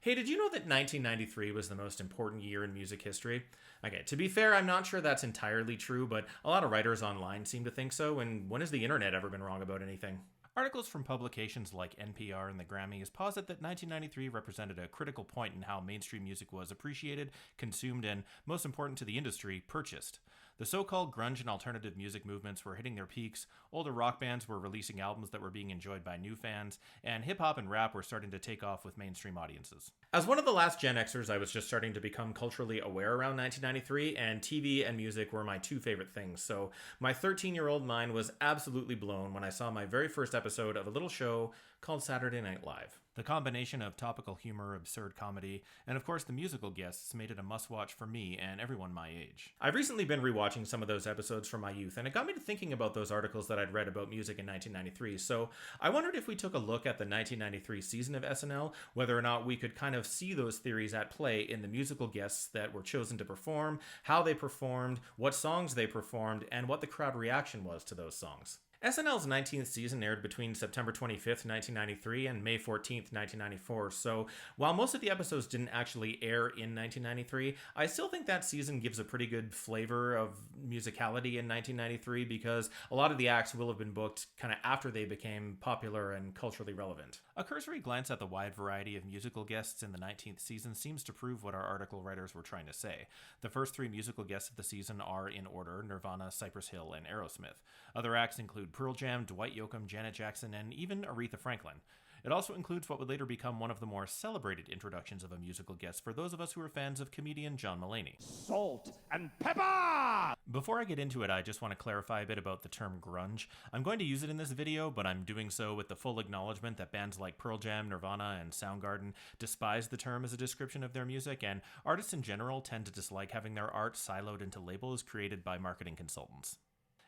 Hey, did you know that 1993 was the most important year in music history? Okay, to be fair, I'm not sure that's entirely true, but a lot of writers online seem to think so, and when has the internet ever been wrong about anything? Articles from publications like NPR and the Grammys posit that 1993 represented a critical point in how mainstream music was appreciated, consumed, and, most important to the industry, purchased. The so-called grunge and alternative music movements were hitting their peaks, older rock bands were releasing albums that were being enjoyed by new fans, and hip-hop and rap were starting to take off with mainstream audiences. As one of the last Gen Xers, I was just starting to become culturally aware around 1993, and TV and music were my two favorite things, so my 13-year-old mind was absolutely blown when I saw my very first episode of a little show called Saturday Night Live. The combination of topical humor, absurd comedy, and of course the musical guests made it a must-watch for me and everyone my age. I've recently been rewatching some of those episodes from my youth, and it got me to thinking about those articles that I'd read about music in 1993, so I wondered if we took a look at the 1993 season of SNL, whether or not we could kind of see those theories at play in the musical guests that were chosen to perform, how they performed, what songs they performed, and what the crowd reaction was to those songs. SNL's 19th season aired between September 25th, 1993 and May 14th, 1994, so while most of the episodes didn't actually air in 1993, I still think that season gives a pretty good flavor of musicality in 1993 because a lot of the acts will have been booked kind of after they became popular and culturally relevant. A cursory glance at the wide variety of musical guests in the 19th season seems to prove what our article writers were trying to say. The first three musical guests of the season are, in order, Nirvana, Cypher Hill, and Aerosmith. Other acts include Pearl Jam, Dwight Yoakam, Janet Jackson, and even Aretha Franklin. It also includes what would later become one of the more celebrated introductions of a musical guest for those of us who are fans of comedian John Mulaney. Salt and pepper! Before I get into it, I just want to clarify a bit about the term grunge. I'm going to use it in this video, but I'm doing so with the full acknowledgement that bands like Pearl Jam, Nirvana, and Soundgarden despise the term as a description of their music, and artists in general tend to dislike having their art siloed into labels created by marketing consultants.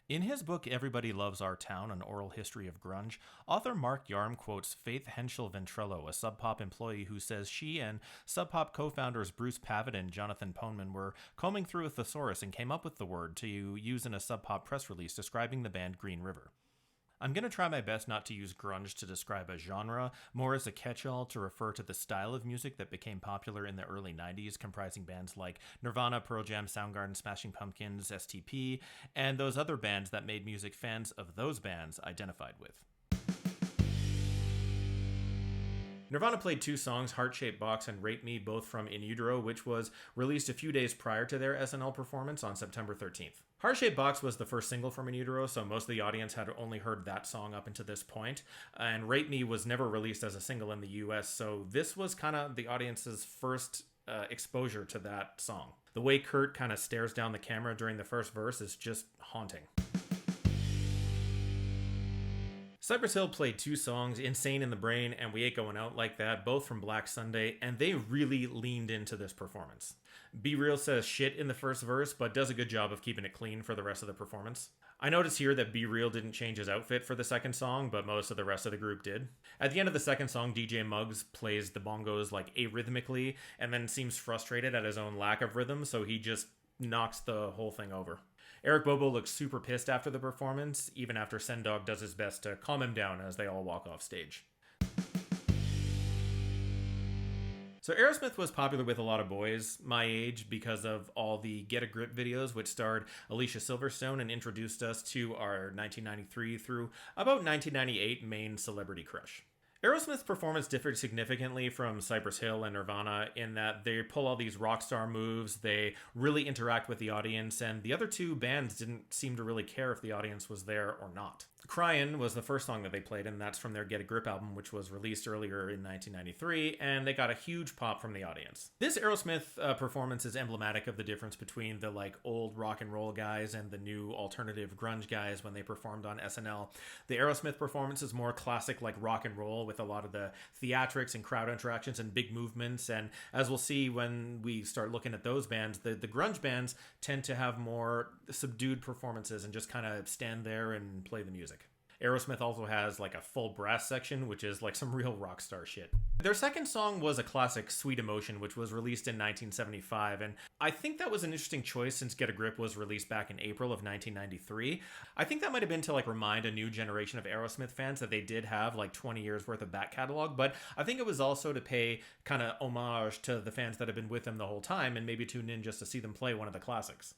In his book Everybody Loves Our Town, An Oral History of Grunge, author Mark Yarm quotes Faith Henschel-Ventrello, a Sub Pop employee who says she and Sub Pop co-founders Bruce Pavitt and Jonathan Poneman were combing through a thesaurus and came up with the word to use in a Sub Pop press release describing the band Green River. I'm going to try my best not to use grunge to describe a genre, more as a catch-all to refer to the style of music that became popular in the early 90s, comprising bands like Nirvana, Pearl Jam, Soundgarden, Smashing Pumpkins, STP, and those other bands that made music fans of those bands identified with. Nirvana played two songs, Heart-Shaped Box and Rape Me, both from In Utero, which was released a few days prior to their SNL performance on September 13th. Heart-Shaped Box was the first single from In Utero, so most of the audience had only heard that song up until this point, and Rape Me was never released as a single in the US, so this was kind of the audience's first exposure to that song. The way Kurt kind of stares down the camera during the first verse is just haunting. Cypress Hill played two songs, Insane in the Brain and We Ain't Going Out Like That, both from Black Sunday, and they really leaned into this performance. Be Real says shit in the first verse, but does a good job of keeping it clean for the rest of the performance. I notice here that Be Real didn't change his outfit for the second song, but most of the rest of the group did. At the end of the second song, DJ Muggs plays the bongos like arrhythmically, and then seems frustrated at his own lack of rhythm, so he just knocks the whole thing over. Eric Bobo looks super pissed after the performance, even after Sendog does his best to calm him down as they all walk off stage. So Aerosmith was popular with a lot of boys my age because of all the Get a Grip videos, which starred Alicia Silverstone and introduced us to our 1993 through about 1998 main celebrity crush. Aerosmith's performance differed significantly from Cypress Hill and Nirvana in that they pull all these rock star moves, they really interact with the audience, and the other two bands didn't seem to really care if the audience was there or not. Cryin' was the first song that they played, and that's from their Get a Grip album, which was released earlier in 1993, and they got a huge pop from the audience. This Aerosmith performance is emblematic of the difference between the old rock and roll guys and the new alternative grunge guys when they performed on SNL. The Aerosmith performance is more classic rock and roll with a lot of the theatrics and crowd interactions and big movements, and as we'll see when we start looking at those bands, the grunge bands tend to have more subdued performances and just kind of stand there and play the music. Aerosmith also has a full brass section, which is some real rock star shit. Their second song was a classic, Sweet Emotion, which was released in 1975, and I think that was an interesting choice since Get a Grip was released back in April of 1993. I think that might have been to like remind a new generation of Aerosmith fans that they did have like 20 years worth of back catalog, but I think it was also to pay kind of homage to the fans that have been with them the whole time and maybe tune in just to see them play one of the classics.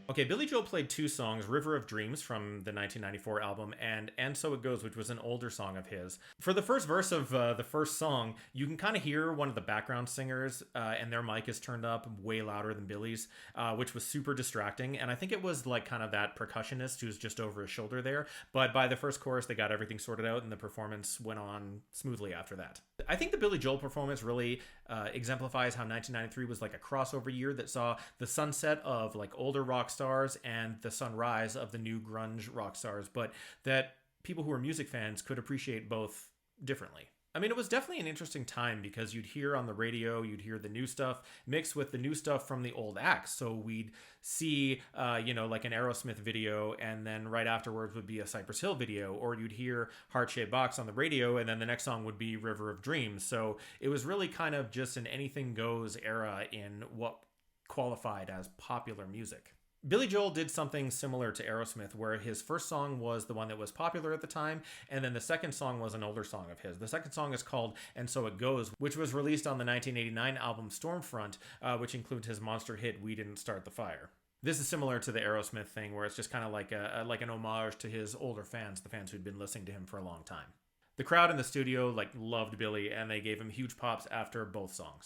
Okay, Billy Joel played two songs, River of Dreams from the 1994 album and So It Goes, which was an older song of his. For the first verse of the first song, you can kind of hear one of the background singers and their mic is turned up way louder than Billy's, which was super distracting. And I think it was like kind of that percussionist who's just over his shoulder there. But by the first chorus, they got everything sorted out and the performance went on smoothly after that. I think the Billy Joel performance really exemplifies how 1993 was like a crossover year that saw the sunset of like older rock stars and the sunrise of the new grunge rock stars, but that people who are music fans could appreciate both differently. I mean, it was definitely an interesting time because you'd hear on the radio, you'd hear the new stuff mixed with the new stuff from the old acts. So we'd see, like an Aerosmith video, and then right afterwards would be a Cypher Hill video, or you'd hear Heart Shaped Box on the radio, and then the next song would be River of Dreams. So it was really kind of just an anything goes era in what qualified as popular music. Billy Joel did something similar to Aerosmith, where his first song was the one that was popular at the time, and then the second song was an older song of his. The second song is called And So It Goes, which was released on the 1989 album Stormfront, which includes his monster hit We Didn't Start the Fire. This is similar to the Aerosmith thing, where it's just kind of like an homage to his older fans, the fans who'd been listening to him for a long time. The crowd in the studio loved Billy, and they gave him huge pops after both songs.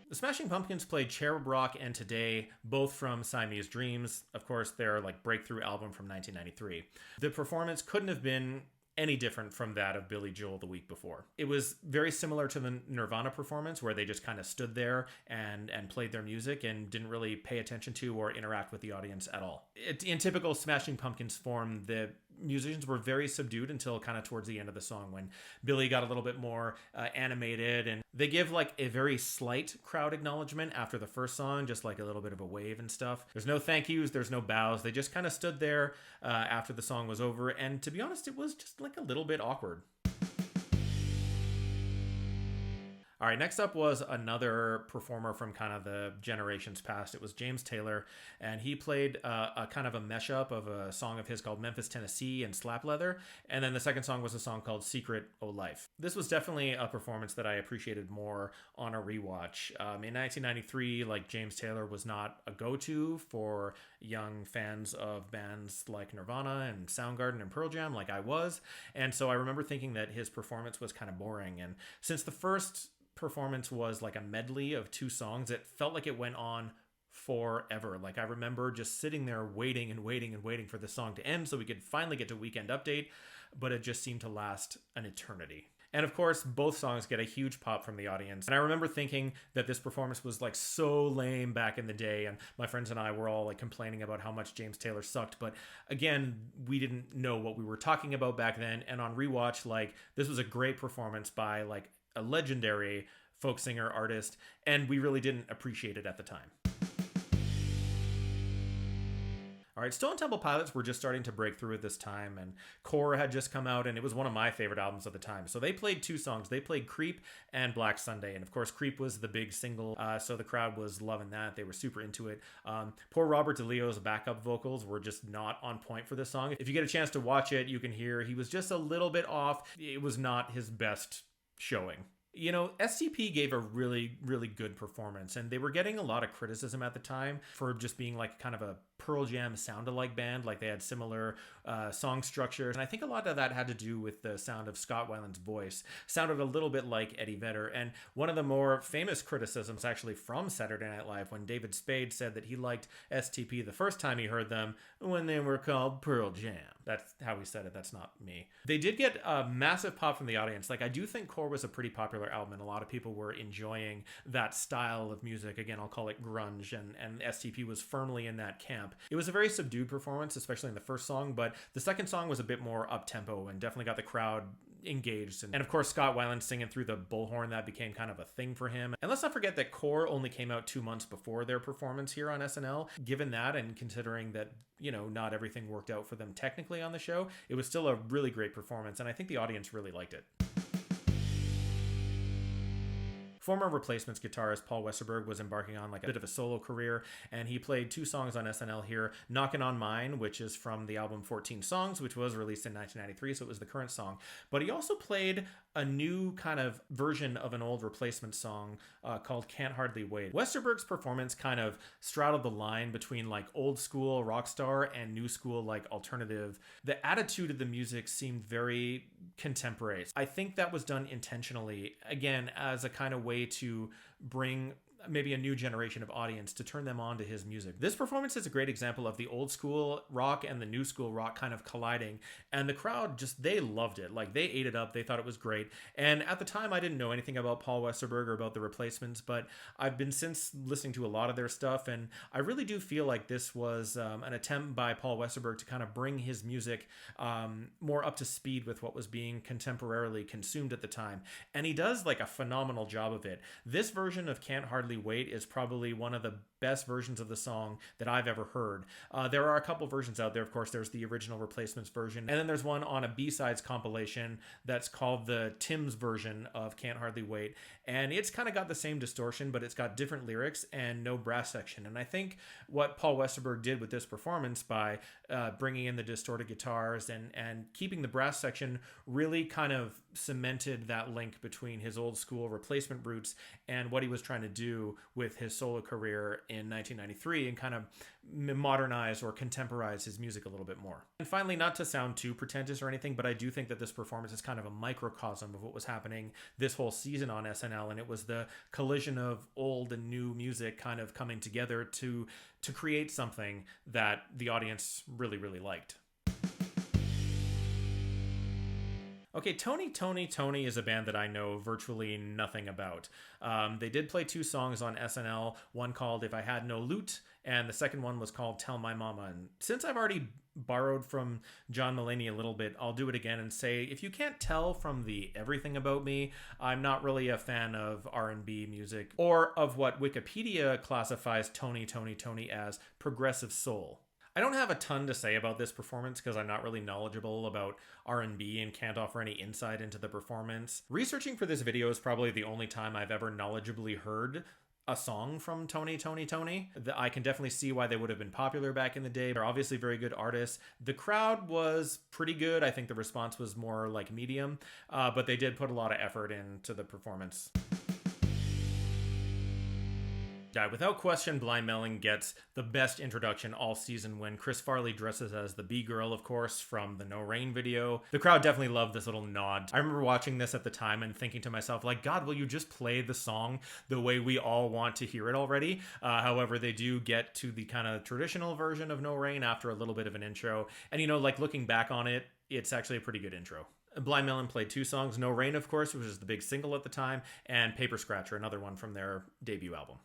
The Smashing Pumpkins played Cherub Rock and Today, both from Siamese Dreams, of course their breakthrough album from 1993. The performance couldn't have been any different from that of Billy Joel the week before. It was very similar to the Nirvana performance, where they just kind of stood there and played their music and didn't really pay attention to or interact with the audience at all. In typical Smashing Pumpkins form, the musicians were very subdued until kind of towards the end of the song, when Billy got a little bit more animated, and they give a very slight crowd acknowledgement after the first song, just a little bit of a wave and stuff. There's no thank yous, there's no bows. They just kind of stood there after the song was over, and to be honest, it was just a little bit awkward. All right, next up was another performer from kind of the generations past. It was James Taylor, and he played a kind of a mesh-up of a song of his called Memphis, Tennessee and Slap Leather, and then the second song was a song called Secret O' Life. This was definitely a performance that I appreciated more on a rewatch. In 1993, James Taylor was not a go-to for young fans of bands like Nirvana and Soundgarden and Pearl Jam like I was, and so I remember thinking that his performance was kind of boring, and since the first performance was a medley of two songs, it felt like it went on forever. I remember just sitting there waiting and waiting and waiting for the song to end so we could finally get to Weekend Update, but it just seemed to last an eternity. And of course, both songs get a huge pop from the audience. And I remember thinking that this performance was so lame back in the day, and my friends and I were all complaining about how much James Taylor sucked. But again, we didn't know what we were talking about back then. And on rewatch, this was a great performance by a legendary folk singer artist, and we really didn't appreciate it at the time. All right, Stone Temple Pilots were just starting to break through at this time, and Core had just come out, and it was one of my favorite albums of the time. So they played two songs. They played Creep and Black Sunday, and of course Creep was the big single, so the crowd was loving that. They were super into it. Poor Robert DeLeo's backup vocals were just not on point for this song. If you get a chance to watch it, you can hear he was just a little bit off. It was not his best showing. STP gave a really, really good performance, and they were getting a lot of criticism at the time for just being kind of a Pearl Jam sound-alike band. They had similar song structures, and I think a lot of that had to do with the sound of Scott Weiland's voice. Sounded a little bit like Eddie Vedder, and one of the more famous criticisms actually from Saturday Night Live, when David Spade said that he liked STP the first time he heard them when they were called Pearl Jam. That's how he said it, that's not me. They did get a massive pop from the audience. I do think Core was a pretty popular album, and a lot of people were enjoying that style of music. Again, I'll call it grunge, and STP was firmly in that camp. It was a very subdued performance, especially in the first song, but the second song was a bit more up-tempo and definitely got the crowd engaged. And of course, Scott Weiland singing through the bullhorn, that became kind of a thing for him. And let's not forget that Core only came out 2 months before their performance here on SNL. Given that, and considering that, not everything worked out for them technically on the show, it was still a really great performance, and I think the audience really liked it. Former Replacements guitarist Paul Westerberg was embarking on like a bit of a solo career, and he played 2 songs on SNL here. Knockin' on Mine, which is from the album 14 Songs, which was released in 1993, so it was the current song. But he also played a new kind of version of an old Replacements song called Can't Hardly Wait. Westerberg's performance kind of straddled the line between like old school rock star and new school like alternative. The attitude of the music seemed very contemporary. I think that was done intentionally, again, as a kind of way to bring maybe a new generation of audience to turn them on to his music. This performance is a great example of the old school rock and the new school rock kind of colliding, and the crowd they loved it. Like, they ate it up. They thought it was great. And at the time, I didn't know anything about Paul Westerberg or about the Replacements, but I've been since listening to a lot of their stuff, and I really do feel like this was an attempt by Paul Westerberg to kind of bring his music more up to speed with what was being contemporarily consumed at the time. And he does like a phenomenal job of it. This version of Can't Hardly Wait is probably one of the best versions of the song that I've ever heard. There are a couple versions out there. Of course, there's the original Replacements version, and then there's one on a B-sides compilation that's called the Tim's version of Can't Hardly Wait, and it's kind of got the same distortion, but it's got different lyrics and no brass section. And I think what Paul Westerberg did with this performance by bringing in the distorted guitars and keeping the brass section really kind of cemented that link between his old school Replacement roots and what he was trying to do with his solo career in 1993, and kind of modernize or contemporize his music a little bit more. And finally, not to sound too pretentious or anything, but I do think that this performance is kind of a microcosm of what was happening this whole season on SNL, and it was the collision of old and new music kind of coming together to create something that the audience really, really liked. Okay, Tony is a band that I know virtually nothing about. They did play 2 songs on SNL, one called If I Had No Loot, and the second one was called Tell My Mama. And since I've already borrowed from John Mulaney a little bit, I'll do it again and say, if you can't tell from the everything about me, I'm not really a fan of R&B music, or of what Wikipedia classifies Tony as progressive soul. I don't have a ton to say about this performance because I'm not really knowledgeable about R&B and can't offer any insight into the performance. Researching for this video is probably the only time I've ever knowledgeably heard a song from Tony. I can definitely see why they would have been popular back in the day. They're obviously very good artists. The crowd was pretty good. I think the response was more like medium, but they did put a lot of effort into the performance. Without question, Blind Melon gets the best introduction all season when Chris Farley dresses as the B-girl, of course, from the No Rain video. The crowd definitely loved this little nod. I remember watching this at the time and thinking to myself, like, God, will you just play the song the way we all want to hear it already? However, they do get to the kind of traditional version of No Rain after a little bit of an intro. And, like looking back on it, it's actually a pretty good intro. Blind Melon played 2 songs, No Rain, of course, which was the big single at the time, and Paper Scratcher, another one from their debut album.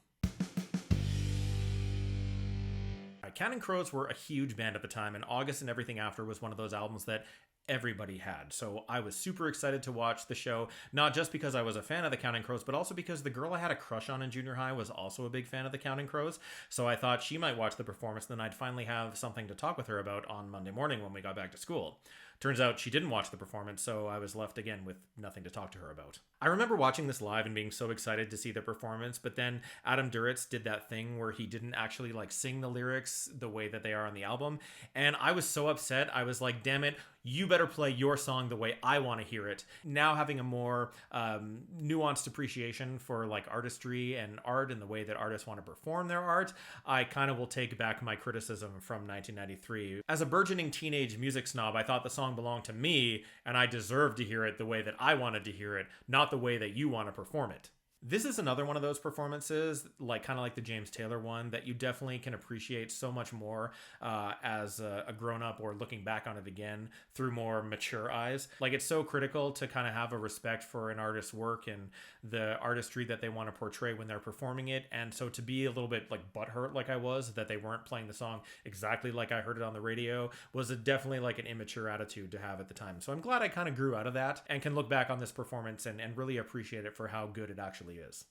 Counting Crows were a huge band at the time, and August and Everything After was one of those albums that everybody had. So I was super excited to watch the show, not just because I was a fan of the Counting Crows, but also because the girl I had a crush on in junior high was also a big fan of the Counting Crows. So I thought she might watch the performance, then I'd finally have something to talk with her about on Monday morning when we got back to school. Turns out she didn't watch the performance, so I was left again with nothing to talk to her about. I remember watching this live and being so excited to see the performance, but then Adam Duritz did that thing where he didn't actually sing the lyrics the way that they are on the album, and I was so upset. I was like, damn it, you better play your song the way I want to hear it. Now having a more nuanced appreciation for artistry and art and the way that artists want to perform their art, I kind of will take back my criticism from 1993. As a burgeoning teenage music snob, I thought the song belonged to me, and I deserved to hear it the way that I wanted to hear it, not the way that you want to perform it. This is another one of those performances, like kind of like the James Taylor one, that you definitely can appreciate so much more as a grown-up or looking back on it again through more mature eyes. Like, it's so critical to kind of have a respect for an artist's work and the artistry that they want to portray when they're performing it. And so to be a little bit like butthurt like I was that they weren't playing the song exactly like I heard it on the radio was definitely like an immature attitude to have at the time. So I'm glad I kind of grew out of that and can look back on this performance and really appreciate it for how good it actually is.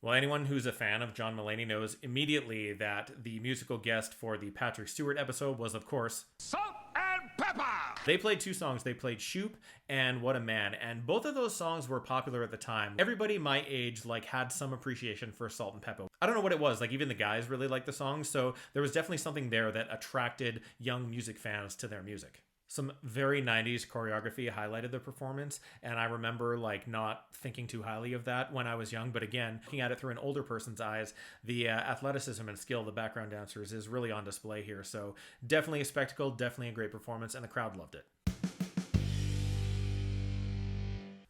Well, anyone who's a fan of John Mulaney knows immediately that the musical guest for the Patrick Stewart episode was, of course, Salt and pepper! They played two songs. They played Shoop and What a Man, and both of those songs were popular at the time. Everybody my age had some appreciation for Salt and Pepper. I don't know what it was, even the guys really liked the songs, so there was definitely something there that attracted young music fans to their music. Some very 90s choreography highlighted the performance, and I remember not thinking too highly of that when I was young, but again, looking at it through an older person's eyes, the athleticism and skill of the background dancers is really on display here. So definitely a spectacle, definitely a great performance, and the crowd loved it.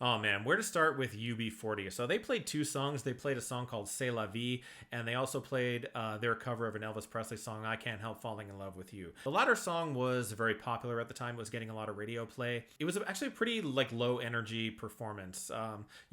Oh man, where to start with UB40? So they played two songs. They played a song called C'est la vie, and they also played their cover of an Elvis Presley song, I Can't Help Falling in Love with You. The latter song was very popular at the time. It was getting a lot of radio play. It was actually a pretty low energy performance.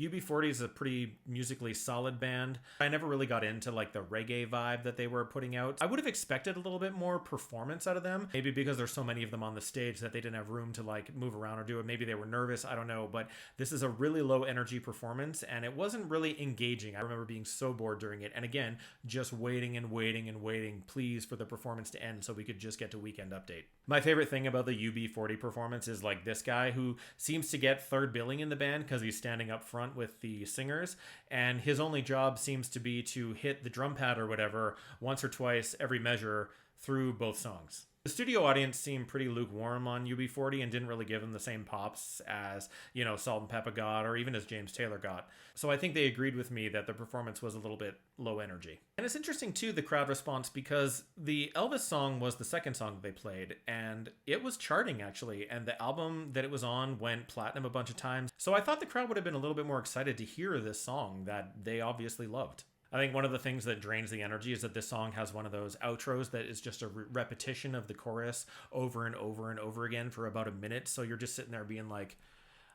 UB40 is a pretty musically solid band. I never really got into the reggae vibe that they were putting out. I would have expected a little bit more performance out of them, maybe because there's so many of them on the stage that they didn't have room to move around or do it. Maybe they were nervous, I don't know, but this is a really low energy performance and it wasn't really engaging. I remember being so bored during it, and again, just waiting and waiting and waiting, please, for the performance to end so we could just get to Weekend Update. My favorite thing about the UB40 performance is this guy who seems to get third billing in the band because he's standing up front with the singers, and his only job seems to be to hit the drum pad or whatever once or twice every measure through both songs. The studio audience seemed pretty lukewarm on UB40 and didn't really give him the same pops as, Salt and Pepper got, or even as James Taylor got. So I think they agreed with me that the performance was a little bit low energy. And it's interesting too, the crowd response, because the Elvis song was the second song that they played, and it was charting actually, and the album that it was on went platinum a bunch of times. So I thought the crowd would have been a little bit more excited to hear this song that they obviously loved. I think one of the things that drains the energy is that this song has one of those outros that is just a repetition of the chorus over and over and over again for about a minute. So you're just sitting there being like,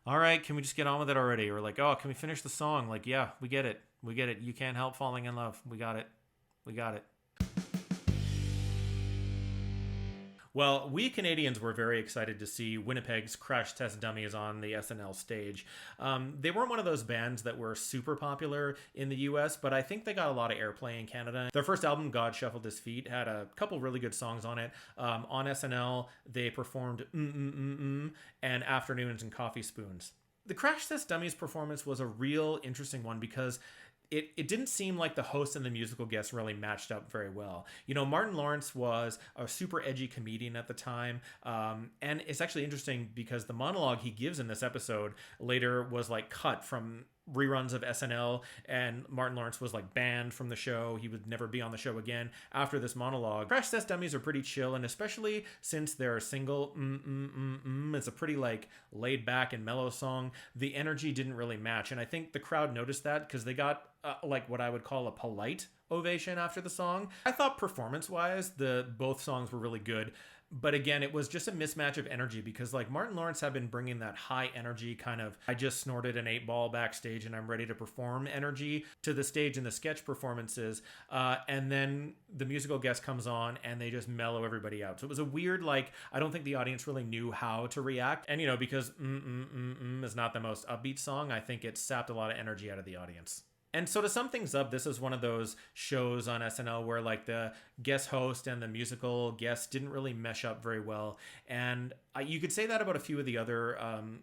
all right, can we just get on with it already? Or oh, can we finish the song? Yeah, we get it. We get it. You can't help falling in love. We got it. We got it. Well, we Canadians were very excited to see Winnipeg's Crash Test Dummies on the SNL stage. They weren't one of those bands that were super popular in the US, but I think they got a lot of airplay in Canada. Their first album, God Shuffled His Feet, had a couple really good songs on it. On SNL, they performed and Afternoons and Coffee Spoons. The Crash Test Dummies performance was a real interesting one because it didn't seem like the host and the musical guests really matched up very well. Martin Lawrence was a super edgy comedian at the time. And it's actually interesting because the monologue he gives in this episode later was cut from reruns of SNL, and Martin Lawrence was banned from the show. He would never be on the show again after this monologue. Crash Test Dummies are pretty chill, and especially since their single it's a pretty laid back and mellow song, the energy didn't really match, and I think the crowd noticed that because they got what I would call a polite ovation after the song. I thought performance-wise, both songs were really good. But again, it was just a mismatch of energy because Martin Lawrence had been bringing that high energy kind of, I just snorted an 8-ball backstage and I'm ready to perform energy to the stage in the sketch performances. And then the musical guest comes on and they just mellow everybody out. So it was a weird, I don't think the audience really knew how to react. And, because is not the most upbeat song, I think it sapped a lot of energy out of the audience. And so to sum things up, this is one of those shows on SNL where the guest host and the musical guest didn't really mesh up very well. And you could say that about a few of the other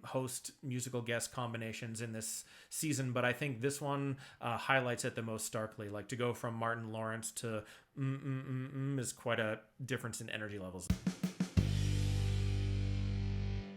host musical guest combinations in this season, but I think this one highlights it the most starkly. To go from Martin Lawrence to is quite a difference in energy levels.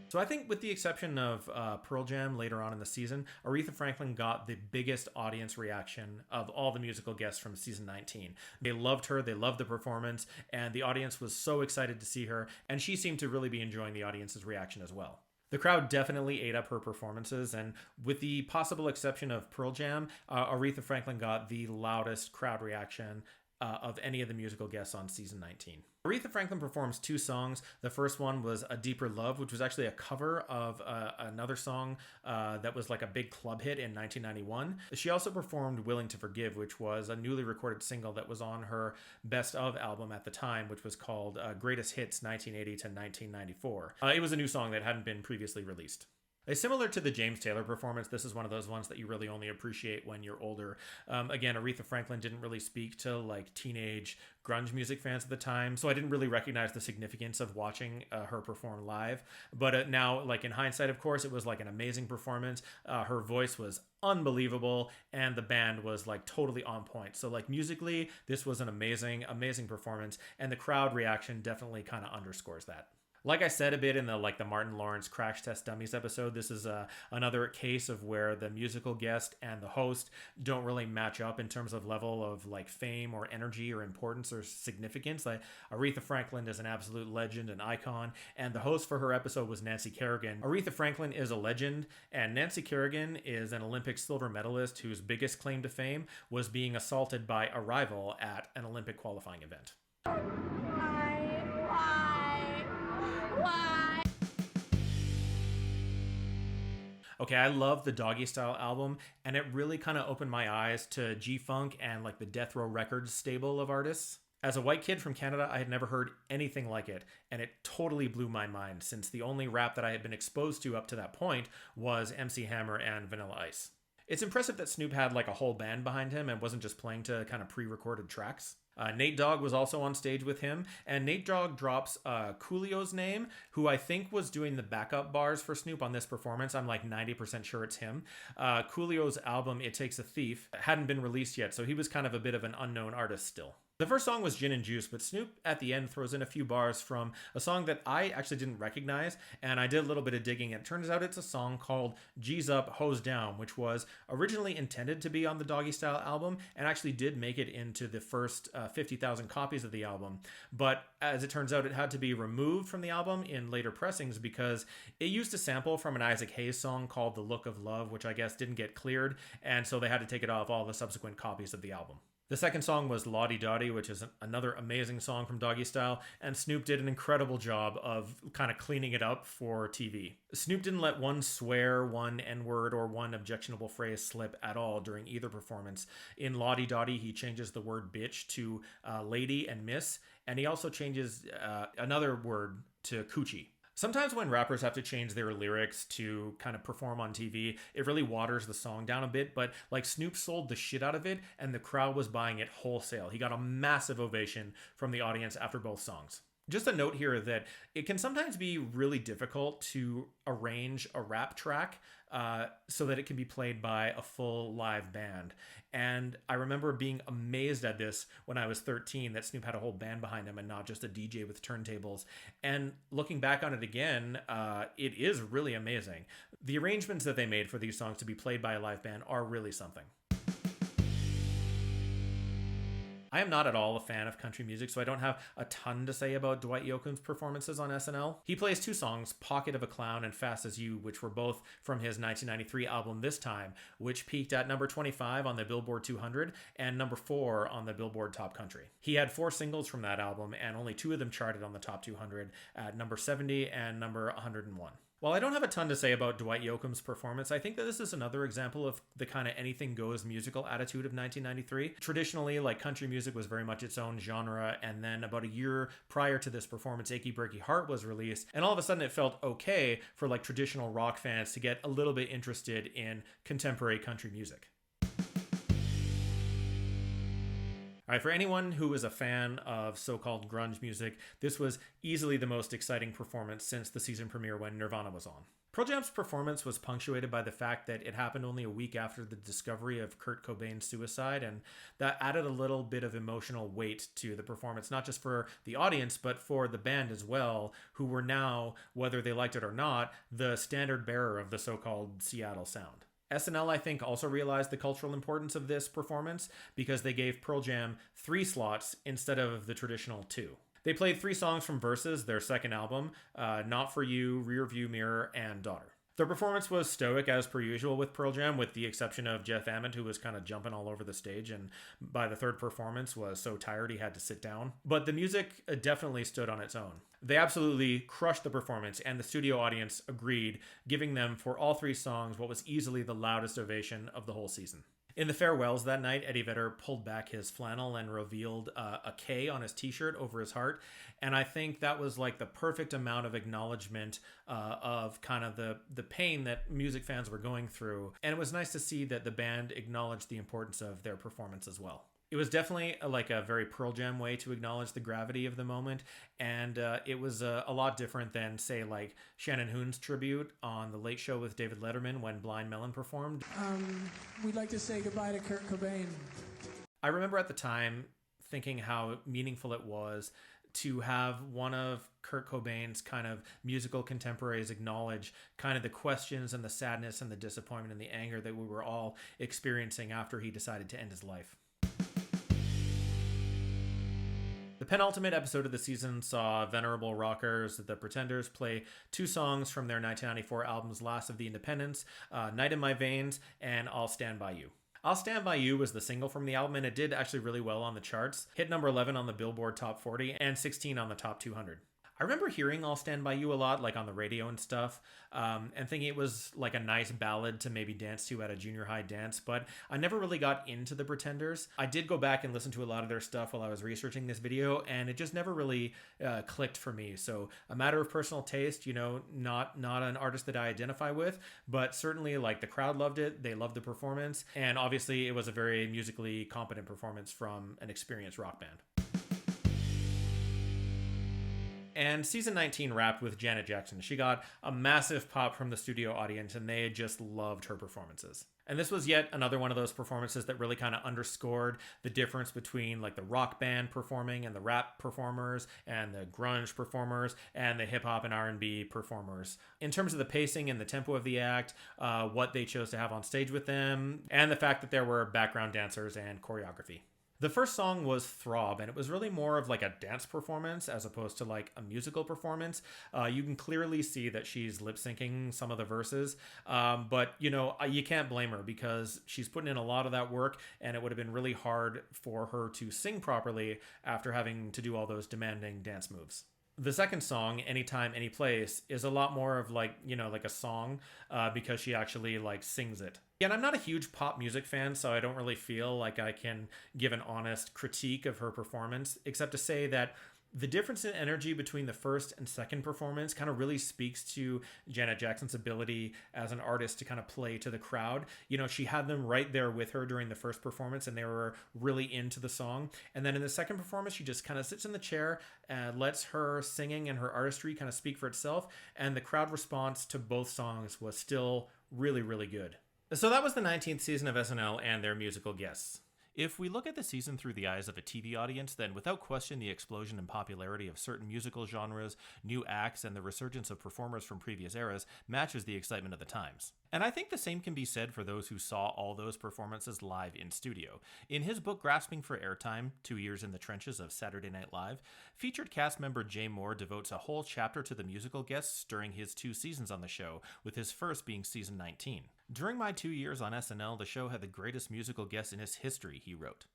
So I think with the exception of Pearl Jam later on in the season, Aretha Franklin got the biggest audience reaction of all the musical guests from season 19. They loved her, they loved the performance, and the audience was so excited to see her, and she seemed to really be enjoying the audience's reaction as well. The crowd definitely ate up her performances, and with the possible exception of Pearl Jam, Aretha Franklin got the loudest crowd reaction of any of the musical guests on season 19. Aretha Franklin performs two songs. The first one was A Deeper Love, which was actually a cover of another song that was like a big club hit in 1991. She also performed Willing to Forgive, which was a newly recorded single that was on her Best Of album at the time, which was called Greatest Hits 1980 to 1994. It was a new song that hadn't been previously released. Similar to the James Taylor performance, this is one of those ones that you really only appreciate when you're older. Again, Aretha Franklin didn't really speak to like teenage grunge music fans at the time, so I didn't really recognize the significance of watching her perform live. But now, like in hindsight, of course, it was like an amazing performance. Her voice was unbelievable, and the band was like totally on point. So like musically, this was an amazing performance, and the crowd reaction definitely kind of underscores that. Like I said a bit in the Martin Lawrence Crash Test Dummies episode, this is another case of where the musical guest and the host don't really match up in terms of level of like fame or energy or importance or significance. Like Aretha Franklin is an absolute legend and icon, and the host for her episode was Nancy Kerrigan. Aretha Franklin is a legend, and Nancy Kerrigan is an Olympic silver medalist whose biggest claim to fame was being assaulted by a rival at an Olympic qualifying event. Why? Okay, I love the Doggy Style album, and it really kind of opened my eyes to G-Funk and like the Death Row Records stable of artists. As a white kid from Canada, I had never heard anything like it, and it totally blew my mind since the only rap that I had been exposed to up to that point was MC Hammer and Vanilla Ice. It's impressive that Snoop had like a whole band behind him and wasn't just playing to kind of pre-recorded tracks. Nate Dogg was also on stage with him, and Nate Dogg drops Coolio's name, who I think was doing the backup bars for Snoop on this performance. I'm like 90% sure it's him. Coolio's album, It Takes a Thief, hadn't been released yet, so he was kind of a bit of an unknown artist still. The first song was Gin and Juice, but Snoop at the end throws in a few bars from a song that I actually didn't recognize, and I did a little bit of digging, and it turns out it's a song called G's Up, Hose Down, which was originally intended to be on the Doggy Style album, and actually did make it into the first 50,000 copies of the album. But as it turns out, it had to be removed from the album in later pressings because it used a sample from an Isaac Hayes song called The Look of Love, which I guess didn't get cleared, and so they had to take it off all the subsequent copies of the album. The second song was Lottie Dottie, which is another amazing song from Doggy Style, and Snoop did an incredible job of kind of cleaning it up for TV. Snoop didn't let one swear, one N-word, or one objectionable phrase slip at all during either performance. In Lottie Dottie, he changes the word bitch to lady and miss, and he also changes another word to coochie. Sometimes when rappers have to change their lyrics to kind of perform on TV, it really waters the song down a bit, but like Snoop sold the shit out of it and the crowd was buying it wholesale. He got a massive ovation from the audience after both songs. Just a note here that it can sometimes be really difficult to arrange a rap track so that it can be played by a full live band. And I remember being amazed at this when I was 13, that Snoop had a whole band behind him and not just a DJ with turntables. And looking back on it again, it is really amazing. The arrangements that they made for these songs to be played by a live band are really something. I am not at all a fan of country music, so I don't have a ton to say about Dwight Yoakam's performances on SNL. He plays two songs, Pocket of a Clown and Fast as You, which were both from his 1993 album This Time, which peaked at number 25 on the Billboard 200 and number 4 on the Billboard Top Country. He had 4 singles from that album, and only 2 of them charted on the Top 200 at number 70 and number 101. While I don't have a ton to say about Dwight Yoakam's performance, I think that this is another example of the kind of anything goes musical attitude of 1993. Traditionally, like country music was very much its own genre, and then about a year prior to this performance, Achy Breaky Heart was released, and all of a sudden it felt okay for like traditional rock fans to get a little bit interested in contemporary country music. All right, for anyone who is a fan of so-called grunge music, this was easily the most exciting performance since the season premiere when Nirvana was on. Pearl Jam's performance was punctuated by the fact that it happened only a week after the discovery of Kurt Cobain's suicide, and that added a little bit of emotional weight to the performance, not just for the audience, but for the band as well, who were now, whether they liked it or not, the standard bearer of the so-called Seattle sound. SNL, I think, also realized the cultural importance of this performance because they gave Pearl Jam 3 slots instead of the traditional 2. They played 3 songs from Versus, their second album, Not For You, Rearview Mirror, and Daughter. Their performance was stoic as per usual with Pearl Jam, with the exception of Jeff Ament, who was kind of jumping all over the stage and by the third performance was so tired he had to sit down. But the music definitely stood on its own. They absolutely crushed the performance, and the studio audience agreed, giving them for all 3 songs what was easily the loudest ovation of the whole season. In the farewells that night, Eddie Vedder pulled back his flannel and revealed a K on his t-shirt over his heart. And I think that was like the perfect amount of acknowledgement of kind of the pain that music fans were going through. And it was nice to see that the band acknowledged the importance of their performance as well. It was definitely like a very Pearl Jam way to acknowledge the gravity of the moment, and it was a lot different than, say, like Shannon Hoon's tribute on The Late Show with David Letterman when Blind Melon performed. We'd like to say goodbye to Kurt Cobain. I remember at the time thinking how meaningful it was to have one of Kurt Cobain's kind of musical contemporaries acknowledge kind of the questions and the sadness and the disappointment and the anger that we were all experiencing after he decided to end his life. The penultimate episode of the season saw venerable rockers The Pretenders play 2 songs from their 1994 albums Last of the Independents, Night in My Veins, and I'll Stand By You. I'll Stand By You was the single from the album, and it did actually really well on the charts. Hit number 11 on the Billboard Top 40 and 16 on the Top 200. I remember hearing I'll Stand By You a lot, like on the radio and stuff, and thinking it was like a nice ballad to maybe dance to at a junior high dance, but I never really got into the Pretenders. I did go back and listen to a lot of their stuff while I was researching this video, and it just never really clicked for me. So a matter of personal taste, you know, not an artist that I identify with, but certainly like the crowd loved it, they loved the performance, and obviously it was a very musically competent performance from an experienced rock band. And season 19 wrapped with Janet Jackson. She got a massive pop from the studio audience, and they just loved her performances. And this was yet another one of those performances that really kind of underscored the difference between like the rock band performing and the rap performers and the grunge performers and the hip hop and R&B performers. In terms of the pacing and the tempo of the act, what they chose to have on stage with them, and the fact that there were background dancers and choreography. The first song was Throb, and it was really more of like a dance performance as opposed to like a musical performance. You can clearly see that she's lip syncing some of the verses, but you know, you can't blame her because she's putting in a lot of that work, and it would have been really hard for her to sing properly after having to do all those demanding dance moves. The second song, Anytime, Anyplace, is a lot more of like, you know, like a song because she actually like sings it. And I'm not a huge pop music fan, so I don't really feel like I can give an honest critique of her performance, except to say that the difference in energy between the first and second performance kind of really speaks to Janet Jackson's ability as an artist to kind of play to the crowd. You know, she had them right there with her during the first performance, and they were really into the song. And then in the second performance, she just kind of sits in the chair and lets her singing and her artistry kind of speak for itself. And the crowd response to both songs was still really, really good. So that was the 19th season of SNL and their musical guests. If we look at the season through the eyes of a TV audience, then without question the explosion in popularity of certain musical genres, new acts, and the resurgence of performers from previous eras matches the excitement of the times. And I think the same can be said for those who saw all those performances live in studio. In his book Grasping for Airtime, 2 Years in the Trenches of Saturday Night Live, featured cast member Jay Moore devotes a whole chapter to the musical guests during his 2 seasons on the show, with his first being season 19. During my 2 years on SNL, the show had the greatest musical guests in its history, he wrote.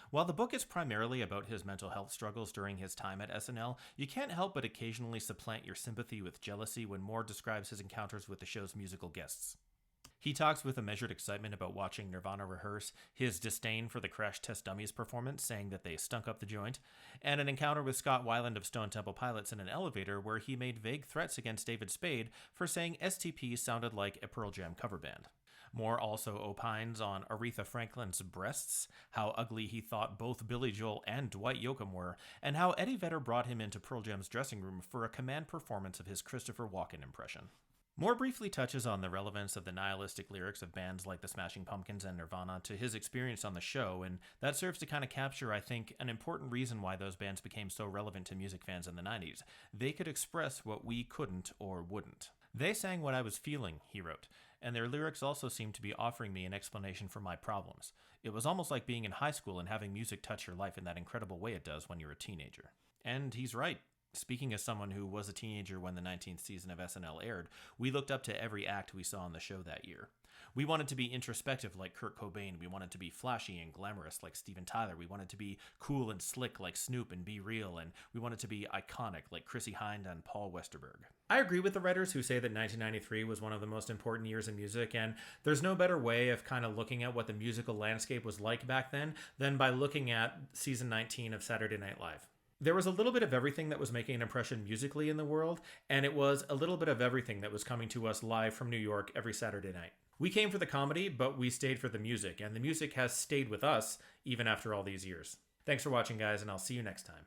While the book is primarily about his mental health struggles during his time at SNL, you can't help but occasionally supplant your sympathy with jealousy when Moore describes his encounters with the show's musical guests. He talks with a measured excitement about watching Nirvana rehearse, his disdain for the Crash Test Dummies performance, saying that they stunk up the joint, and an encounter with Scott Weiland of Stone Temple Pilots in an elevator where he made vague threats against David Spade for saying STP sounded like a Pearl Jam cover band. Moore also opines on Aretha Franklin's breasts, how ugly he thought both Billy Joel and Dwight Yoakam were, and how Eddie Vedder brought him into Pearl Jam's dressing room for a command performance of his Christopher Walken impression. Moore briefly touches on the relevance of the nihilistic lyrics of bands like the Smashing Pumpkins and Nirvana to his experience on the show, and that serves to kind of capture, I think, an important reason why those bands became so relevant to music fans in the 90s. They could express what we couldn't or wouldn't. They sang what I was feeling, he wrote, and their lyrics also seemed to be offering me an explanation for my problems. It was almost like being in high school and having music touch your life in that incredible way it does when you're a teenager. And he's right. Speaking as someone who was a teenager when the 19th season of SNL aired, we looked up to every act we saw on the show that year. We wanted to be introspective like Kurt Cobain. We wanted to be flashy and glamorous like Steven Tyler. We wanted to be cool and slick like Snoop and Be Real. And we wanted to be iconic like Chrissy Hynde and Paul Westerberg. I agree with the writers who say that 1993 was one of the most important years in music, and there's no better way of kind of looking at what the musical landscape was like back then than by looking at season 19 of Saturday Night Live. There was a little bit of everything that was making an impression musically in the world, and it was a little bit of everything that was coming to us live from New York every Saturday night. We came for the comedy, but we stayed for the music, and the music has stayed with us even after all these years. Thanks for watching, guys, and I'll see you next time.